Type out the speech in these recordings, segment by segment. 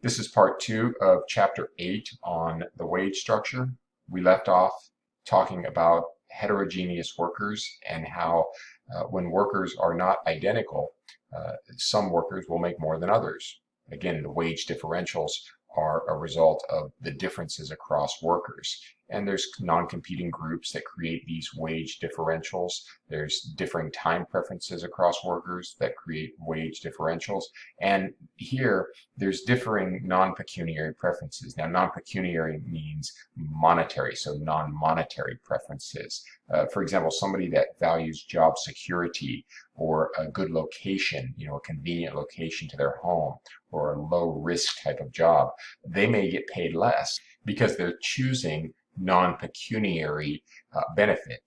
This is part 2 of chapter 8 on the wage structure. We left off talking about heterogeneous workers and how when workers are not identical, some workers will make more than others. Again, the wage differentials are a result of the differences across workers. And there's non-competing groups that create these wage differentials. There's differing time preferences across workers that create wage differentials. And here, there's differing non-pecuniary preferences. Now, non-pecuniary means monetary, so non-monetary preferences. For example, somebody that values job security or a good location, a convenient location to their home, or a low risk type of job, they may get paid less because they're choosing non-pecuniary benefit.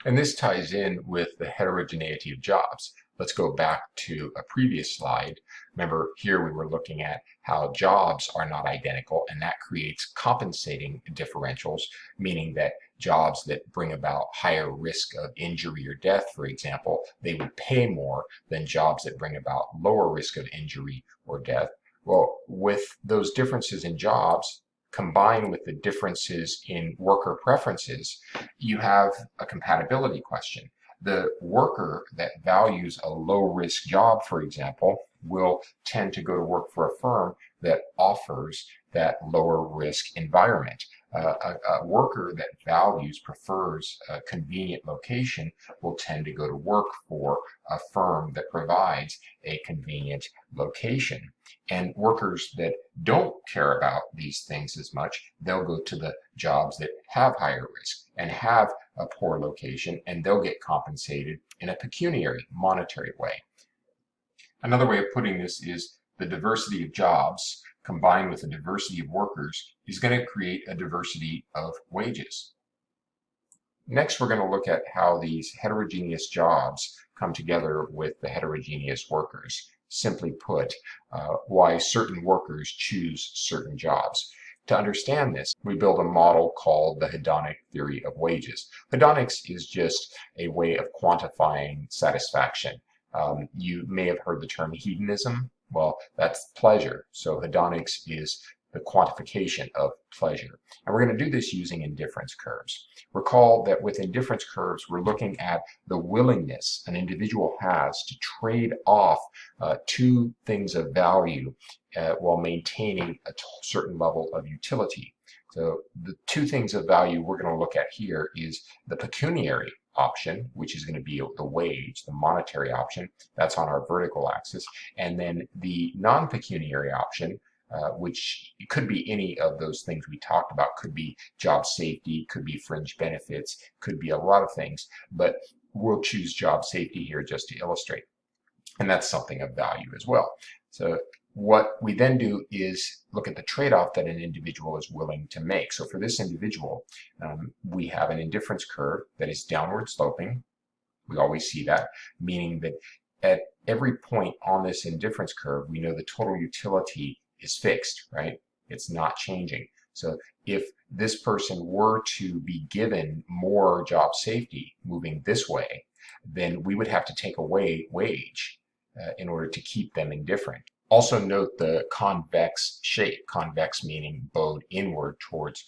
And this ties in with the heterogeneity of jobs. Let's go back to a previous slide. Remember, here we were looking at how jobs are not identical, and that creates compensating differentials, meaning that jobs that bring about higher risk of injury or death, for example, they would pay more than jobs that bring about lower risk of injury or death. Well, with those differences in jobs, combined with the differences in worker preferences, you have a compatibility question. The worker that values a low-risk job, for example, will tend to go to work for a firm that offers that lower-risk environment. A worker that prefers a convenient location will tend to go to work for a firm that provides a convenient location. And workers that don't care about these things as much, they'll go to the jobs that have higher risk and have a poor location, and they'll get compensated in a pecuniary, monetary way. Another way of putting this is the diversity of jobs combined with the diversity of workers is going to create a diversity of wages. Next, we're going to look at how these heterogeneous jobs come together with the heterogeneous workers. Simply put, why certain workers choose certain jobs. To understand this, we build a model called the hedonic theory of wages. Hedonics is just a way of quantifying satisfaction. You may have heard the term hedonism. Well, that's pleasure. So hedonics is the quantification of pleasure. And we're going to do this using indifference curves. Recall that with indifference curves, we're looking at the willingness an individual has to trade off two things of value while maintaining a certain level of utility. So the two things of value we're going to look at here is the pecuniary option, which is going to be the wage, the monetary option. That's on our vertical axis. And then the non-pecuniary option, which could be any of those things we talked about. Could be job safety, could be fringe benefits, could be a lot of things, but we'll choose job safety here just to illustrate. And that's something of value as well. So what we then do is look at the trade-off that an individual is willing to make. So for this individual, we have an indifference curve that is downward sloping. We always see that, meaning that at every point on this indifference curve, we know the total utility is fixed, right? It's not changing. So if this person were to be given more job safety moving this way, then we would have to take away wage in order to keep them indifferent. Also note the convex shape, convex meaning bowed inward towards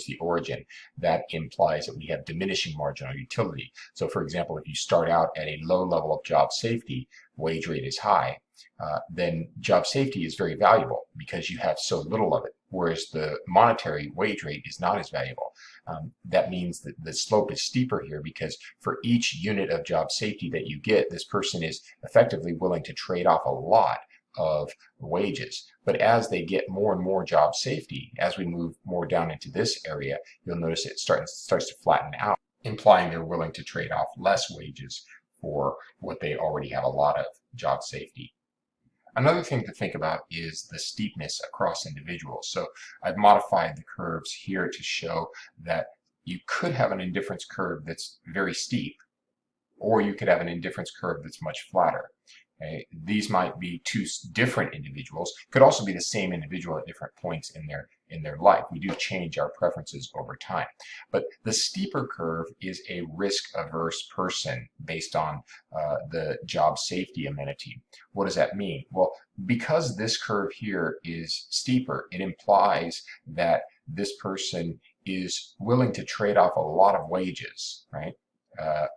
the origin. That implies that we have diminishing marginal utility. So for example, if you start out at a low level of job safety, wage rate is high, then job safety is very valuable because you have so little of it, whereas the monetary wage rate is not as valuable. That means that the slope is steeper here because for each unit of job safety that you get, this person is effectively willing to trade off a lot of wages. But as they get more and more job safety, as we move more down into this area, you'll notice it starts to flatten out, implying they're willing to trade off less wages for what they already have a lot of, job safety. Another thing to think about is the steepness across individuals. So I've modified the curves here to show that you could have an indifference curve that's very steep, or you could have an indifference curve that's much flatter. These might be two different individuals, could also be the same individual at different points in their in their life. We do change our preferences over time. But the steeper curve is a risk-averse person based on the job safety amenity. What does that mean? Well, because this curve here is steeper, it implies that this person is willing to trade off a lot of wages, right,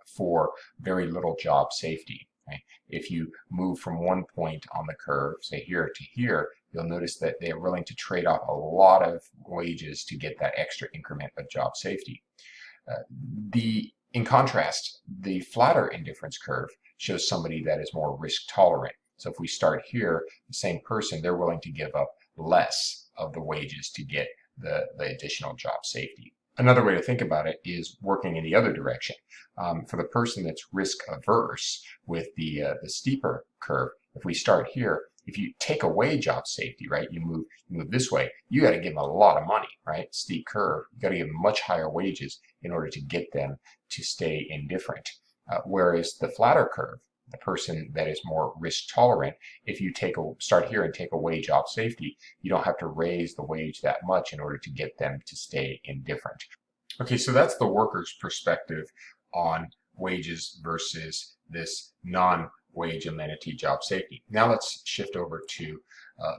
for very little job safety. Right? If you move from one point on the curve, say here to here, you'll notice that they're willing to trade off a lot of wages to get that extra increment of job safety. In contrast, the flatter indifference curve shows somebody that is more risk tolerant. So if we start here, the same person, they're willing to give up less of the wages to get the additional job safety. Another way to think about it is working in the other direction. For the person that's risk averse with the steeper curve, if we start here, if you take away job safety, right, you move this way, you got to give them a lot of money, right? Steep curve, you got to give them much higher wages in order to get them to stay indifferent. Whereas the flatter curve, the person that is more risk tolerant, if you start here and take away job safety, you don't have to raise the wage that much in order to get them to stay indifferent. Okay, so that's the worker's perspective on wages versus this non-wage amenity job safety. Now let's shift over to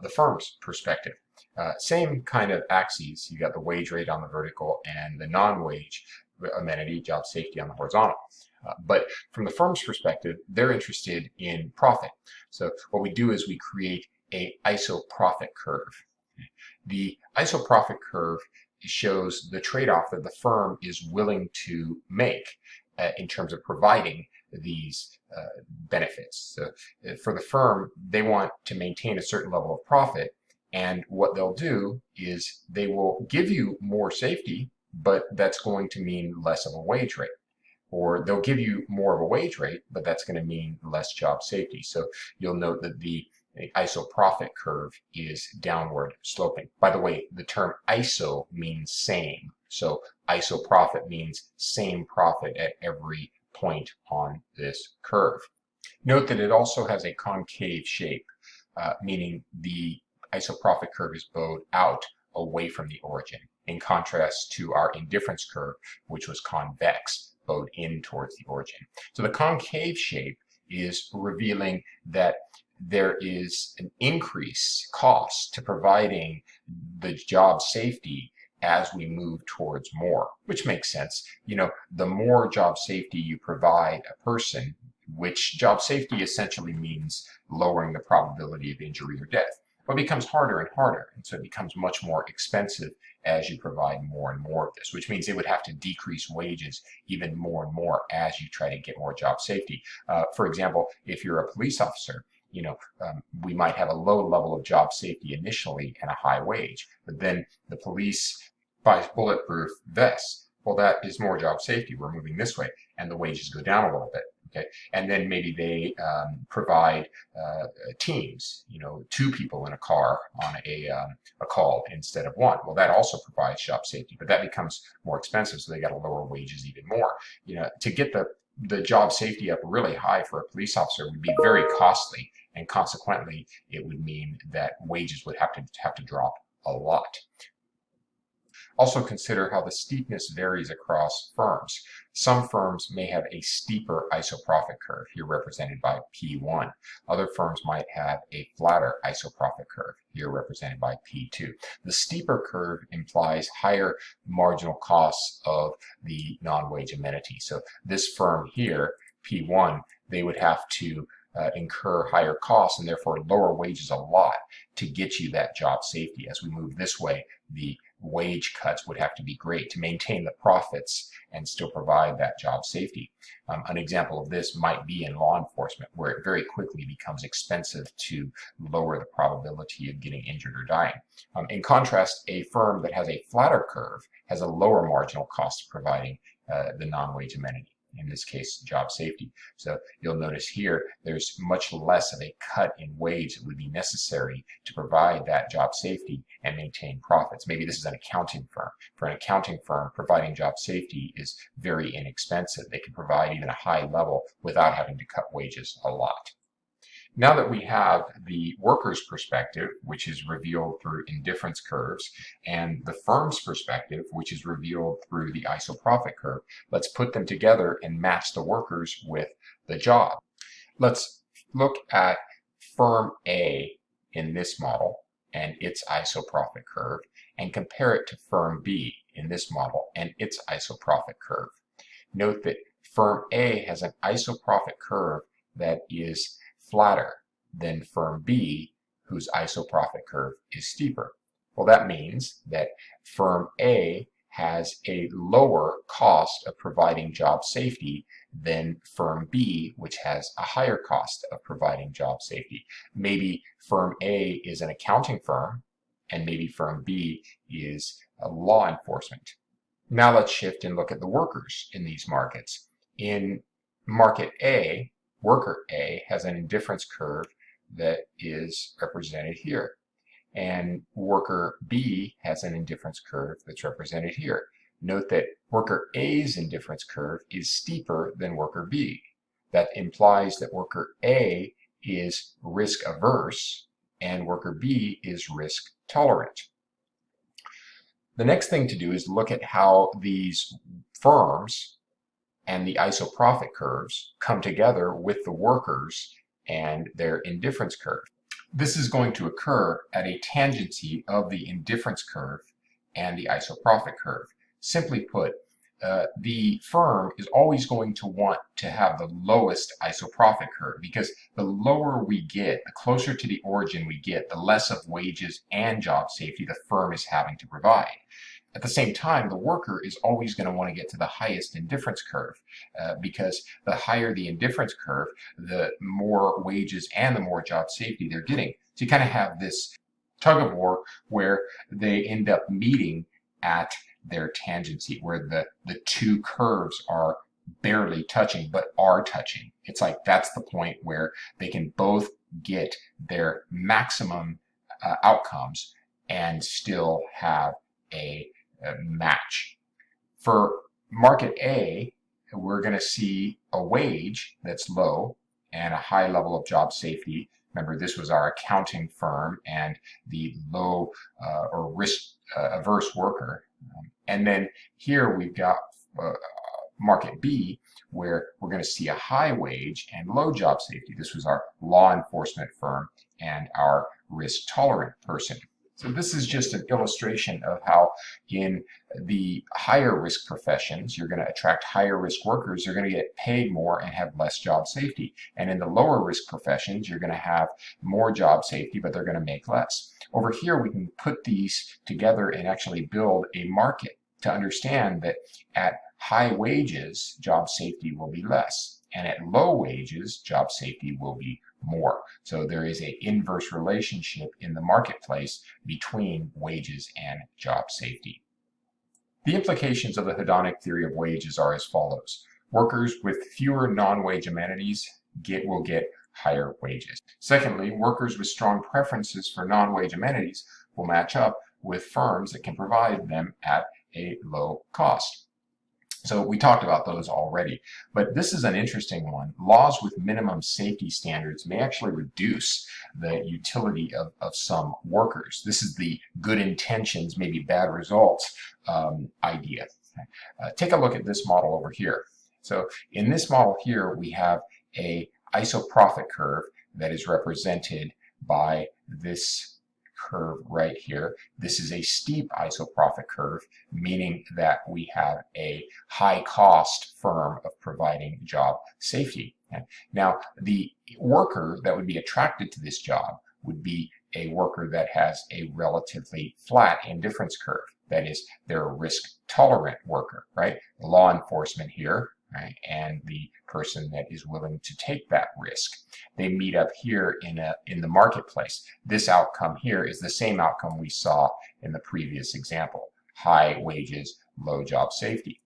the firm's perspective. Same kind of axes. You got the wage rate on the vertical and the non-wage amenity job safety on the horizontal. But from the firm's perspective, they're interested in profit. So what we do is we create a ISO profit curve. The ISO profit curve shows the trade-off that the firm is willing to make in terms of providing these benefits. So for the firm, they want to maintain a certain level of profit, and what they'll do is they will give you more safety, but that's going to mean less of a wage rate. Or they'll give you more of a wage rate, but that's going to mean less job safety. So you'll note that the ISO profit curve is downward sloping. By the way, the term ISO means same. So ISO profit means same profit at every point on this curve. Note that it also has a concave shape, meaning the ISO profit curve is bowed out away from the origin, in contrast to our indifference curve, which was convex, bowed in towards the origin. So the concave shape is revealing that there is an increase cost to providing the job safety as we move towards more, which makes sense. You know, the more job safety you provide a person, which job safety essentially means lowering the probability of injury or death. But it becomes harder and harder, and so it becomes much more expensive as you provide more and more of this, which means they would have to decrease wages even more and more as you try to get more job safety. For example, if you're a police officer, we might have a low level of job safety initially and a high wage, but then the police buys bulletproof vests. Well, that is more job safety. We're moving this way, and the wages go down a little bit. Okay, and then maybe they provide teams, 2 people in a car on a call instead of 1. Well, that also provides job safety, but that becomes more expensive, so they got to lower wages even more. To get the job safety up really high for a police officer would be very costly, and consequently, it would mean that wages would have to drop a lot. Also consider how the steepness varies across firms. Some firms may have a steeper ISO profit curve, here represented by P1. Other firms might have a flatter ISO profit curve, here represented by P2. The steeper curve implies higher marginal costs of the non-wage amenity. So this firm here, P1, they would have to incur higher costs and therefore lower wages a lot to get you that job safety. As we move this way, the wage cuts would have to be great to maintain the profits and still provide that job safety. An example of this might be in law enforcement, where it very quickly becomes expensive to lower the probability of getting injured or dying. In contrast, a firm that has a flatter curve has a lower marginal cost of providing the non-wage amenity, in this case, job safety. So you'll notice here, there's much less of a cut in wage that would be necessary to provide that job safety and maintain profits. Maybe this is an accounting firm. For an accounting firm, providing job safety is very inexpensive. They can provide even a high level without having to cut wages a lot. Now that we have the worker's perspective, which is revealed through indifference curves, and the firm's perspective, which is revealed through the isoprofit curve, let's put them together and match the workers with the job. Let's look at firm A in this model and its isoprofit curve, and compare it to firm B in this model and its isoprofit curve. Note that firm A has an isoprofit curve that is flatter than firm B, whose isoprofit curve is steeper. Well, that means that firm A has a lower cost of providing job safety than firm B, which has a higher cost of providing job safety. Maybe firm A is an accounting firm, and maybe firm B is a law enforcement. Now let's shift and look at the workers in these markets. In market A, worker A has an indifference curve that is represented here. And worker B has an indifference curve that's represented here. Note that worker A's indifference curve is steeper than worker B. That implies that worker A is risk averse and worker B is risk tolerant. The next thing to do is look at how these firms and the isoprofit curves come together with the workers and their indifference curve. This is going to occur at a tangency of the indifference curve and the isoprofit curve. Simply put, the firm is always going to want to have the lowest isoprofit curve, because the lower we get, the closer to the origin we get, the less of wages and job safety the firm is having to provide. At the same time, the worker is always going to want to get to the highest indifference curve, because the higher the indifference curve, the more wages and the more job safety they're getting. So you kind of have this tug of war where they end up meeting at their tangency, where the two curves are barely touching but are touching. It's like that's the point where they can both get their maximum outcomes and still have a match. For market A, we're going to see a wage that's low and a high level of job safety. Remember, this was our accounting firm and the low or risk averse worker. And then here we've got market B, where we're going to see a high wage and low job safety. This was our law enforcement firm and our risk tolerant person. So this is just an illustration of how in the higher risk professions, you're going to attract higher risk workers. You're going to get paid more and have less job safety. And in the lower risk professions, you're going to have more job safety, but they're going to make less. Over here, we can put these together and actually build a market to understand that at high wages, job safety will be less. And at low wages, job safety will be more. So there is an inverse relationship in the marketplace between wages and job safety. The implications of the hedonic theory of wages are as follows. Workers with fewer non-wage amenities will get higher wages. Secondly, workers with strong preferences for non-wage amenities will match up with firms that can provide them at a low cost. So we talked about those already, but this is an interesting one. Laws with minimum safety standards may actually reduce the utility of some workers. This is the good intentions, maybe bad results idea. Take a look at this model over here. So in this model here, we have a isoprofit curve that is represented by this curve right here. This is a steep isoprofit curve, meaning that we have a high cost firm of providing job safety. Now, the worker that would be attracted to this job would be a worker that has a relatively flat indifference curve. That is, they're a risk tolerant worker, right? Law enforcement here, right? And the person that is willing to take that risk. They meet up here in the marketplace. This outcome here is the same outcome we saw in the previous example. High wages, low job safety.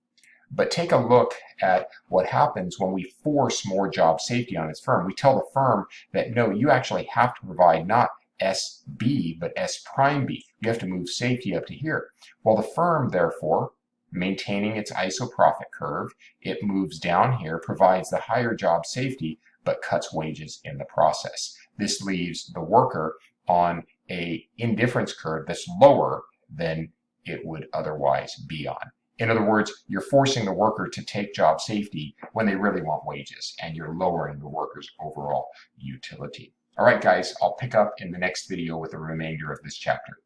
But take a look at what happens when we force more job safety on its firm. We tell the firm that no, you actually have to provide not SB, but S prime B. You have to move safety up to here. Well, the firm, therefore, maintaining its isoprofit curve, it moves down here, provides the higher job safety, but cuts wages in the process. This leaves the worker on a indifference curve that's lower than it would otherwise be on. In other words, you're forcing the worker to take job safety when they really want wages, and you're lowering the worker's overall utility. All right, guys, I'll pick up in the next video with the remainder of this chapter.